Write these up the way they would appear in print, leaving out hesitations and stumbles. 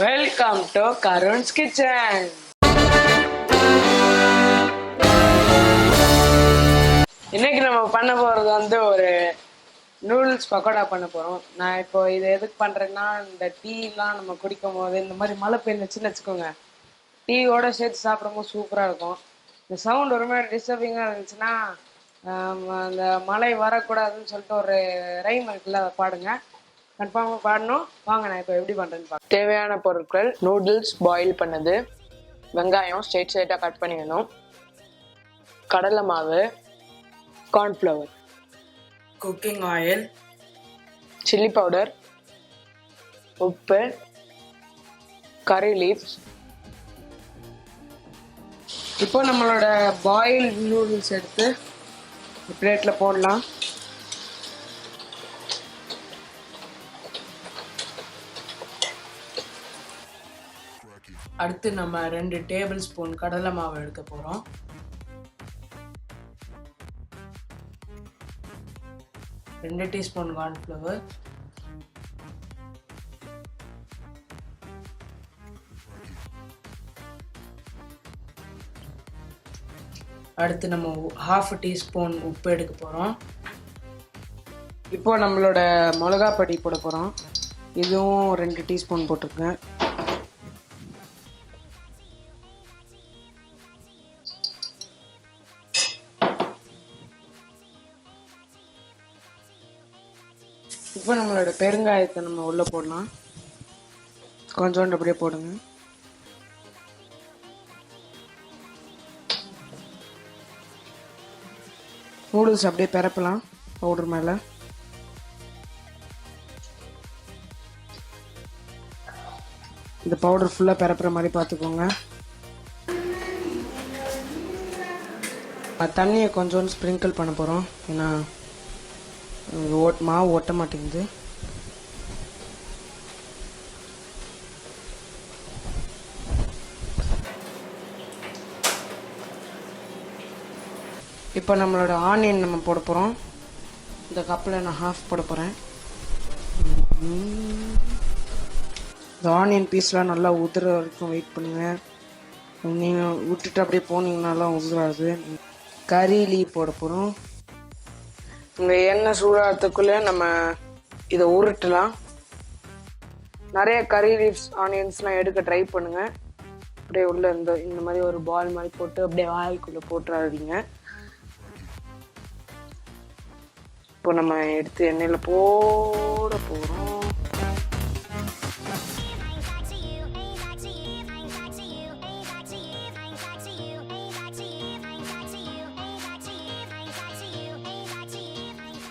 Welcome to கருண்ஸ் kitchen. இன்னைக்கு நம்ம பண்ண போறது ஒரு நூடுல்ஸ் பக்கோடா பண்ண போறோம். நான் இப்போ இது எதுக்கு பண்றேன்னா, இந்த டீலாம் நம்ம குடிக்கும் போது இந்த மாதிரி மழை பெய்ஞ்சுன்னு வச்சுக்கோங்க, டீயோட சேர்த்து சாப்பிடும்போது சூப்பரா இருக்கும். இந்த சவுண்ட் ஒரு மாதிரி டிஸ்டர்பிங்கா இருந்துச்சுன்னா அந்த மழை வரக்கூடாதுன்னு சொல்லிட்டு ஒரு ரைம் இருக்குல்ல, அதை பாடுங்க. கன்ஃபார்மாக பாடணும். வாங்க நான் இப்போ எப்படி பண்ணுறேன்னு பார்க்க. தேவையான பொருட்கள்: நூடுல்ஸ் பாயில் பண்ணது, வெங்காயம் ஸ்ட்ரெயிட்டாக கட் பண்ணிக்கணும், கடலை மாவு, cornflour, cooking oil, chilli powder, உப்பு, கறி லீவ்ஸ். இப்போ நம்மளோட பாயில் நூடுல்ஸ் எடுத்து பிளேட்டில் போடலாம். அடுத்து நம்ம 2 டேபிள் ஸ்பூன் கடலை மாவு எடுக்க போகிறோம். ரெண்டு டீஸ்பூன் கார்ன்ஃப்ளவர், அடுத்து நம்ம 1/2 டீஸ்பூன் உப்பு எடுக்க போகிறோம். இப்போ நம்மளோட மிளகா பொடி போட போகிறோம். இதுவும் 2 டீஸ்பூன் போட்டிருக்கேன். இப்போ நம்மளோட பெருங்காயத்தை நம்ம உள்ளே போடலாம். கொஞ்சோண்டு அப்படியே போடுங்க. நூடுல்ஸ் அப்படியே பரப்பலாம் பவுடர் மேலே. இந்த பவுடர் ஃபுல்லாக பரப்புற மாதிரி பார்த்துக்கோங்க. தண்ணியை கொஞ்சோண்டு ஸ்ப்ரிங்கிள் பண்ண போகிறோம், ஏன்னா மாவு ஒட்ட மாட்டேங்குது. இப்போ நம்மளோட ஆனியன் நம்ம போட போகிறோம். இந்த கப்பில் நான் 1/2 போட போகிறேன். இந்த ஆனியன் பீஸ்லாம் நல்லா உதிர வரைக்கும் வெயிட் பண்ணுங்கள். நீங்கள் விட்டுட்டு அப்படியே போனீங்கன்னாலாம் உதிராது. கறி லீவ் போட போகிறோம். இந்த எண்ணெய் சூடாகிறதுக்குள்ளே நம்ம இதை உருட்டலாம். நிறைய கறி லீவ்ஸ் ஆனியன்ஸ்லாம் எடுக்க ட்ரை பண்ணுங்கள். அப்படியே உள்ள இந்த மாதிரி ஒரு பால் மாதிரி போட்டு அப்படியே ஆயிலுக்குள்ளே போட்டுறாதீங்க. இப்போ நம்ம எடுத்து எண்ணெயில் போட போகிறோம்.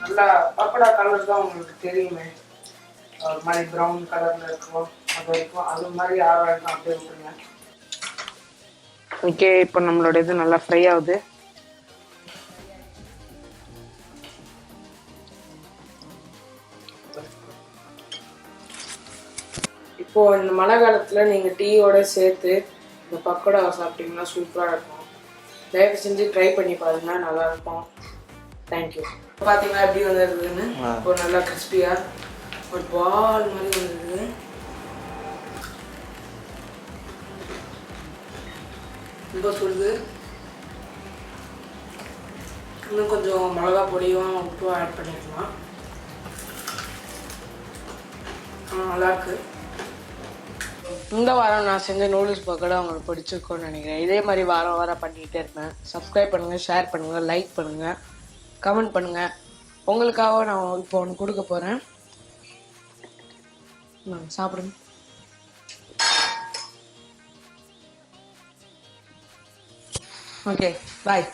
நல்லா பப்படா கலர் தான் உங்களுக்கு தெரியுமே, ஒரு மாதிரி ப்ரௌன் கலரில் இருக்கும். அது வரைக்கும் அது மாதிரி ஆறாயிருக்கும், அப்படியே விட்டுருங்க. ஓகே, இப்போ நம்மளோட இது நல்லா ஃப்ரை ஆகுது. இப்போ இந்த மழை காலத்தில் நீங்கள் டீயோட சேர்த்து இந்த பக்கோடாவை சாப்பிட்டீங்கன்னா சூப்பராக இருக்கும். தயவு செஞ்சு ட்ரை பண்ணி பாருங்க, நல்லாயிருக்கும். தேங்க்யூ. பார்த்தீங்கன்னா எப்படி வந்துருக்குதுன்னு, இப்போ நல்லா கிறிஸ்பியாக ஒரு பால் மாதிரி வந்துருக்குது. ரொம்ப சுடுது. இன்னும் கொஞ்சம் மிளகா பொடியும் உப்பும் ஆட் பண்ணிக்கலாம். நல்லாயிருக்கு. இந்த வாரம் நான் செஞ்ச நூடுல்ஸ் பக்கோடா உங்களுக்கு பிடிச்சிருக்கோன்னு நினைக்கிறேன். இதே மாதிரி வாரம் வாரம் பண்ணிகிட்டே இருப்பேன். சப்ஸ்கிரைப் பண்ணுங்கள், ஷேர் பண்ணுங்கள், லைக் பண்ணுங்கள், கமெண்ட் பண்ணுங்கள். உங்களுக்காக நான் இப்போ ஒன்று கொடுக்க போகிறேன். சாப்பிடுங்க. ஓகே, பாய்.